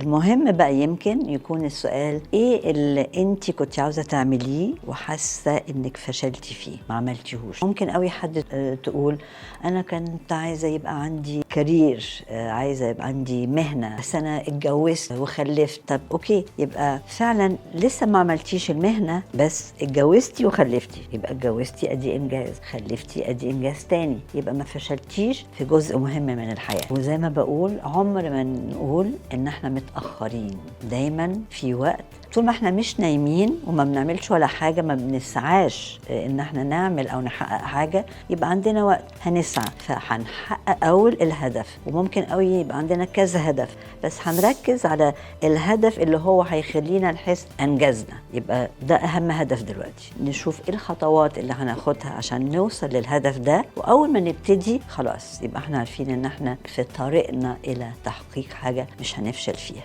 المهم بقى يمكن يكون السؤال ايه اللي انت كنت عاوزه تعمليه وحاسه انك فشلتي فيه ما عملتيهوش. ممكن قوي حد تقول انا كنت عايزه يبقى عندي كارير، عايزه يبقى عندي مهنه، بس انا اتجوزت وخلفت. طب اوكي، يبقى فعلا لسه ما عملتيش المهنه بس اتجوزتي وخلفتي، يبقى اتجوزتي ادي انجاز، خلفتي ادي انجاز تاني، يبقى ما فشلتيش في جزء مهم من الحياه. وزي ما بقول عمر ما نقول ان احنا متاخرين، دايما في وقت. طول ما احنا مش نايمين وما بنعملش ولا حاجه، ما بنسعاش ان احنا نعمل او نحقق حاجه، يبقى عندنا وقت هنسعى. فهنحقق اول الهدف، وممكن قوي يبقى عندنا كذا هدف، بس هنركز على الهدف اللي هو هيخلينا نحس انجزنا. يبقى ده اهم هدف دلوقتي، نشوف ايه الخطوات اللي هناخدها عشان نوصل للهدف ده. واول ما نبتدي خلاص يبقى احنا عارفين ان احنا في طريقنا الى تحقيق حاجه مش هنفشل فيها.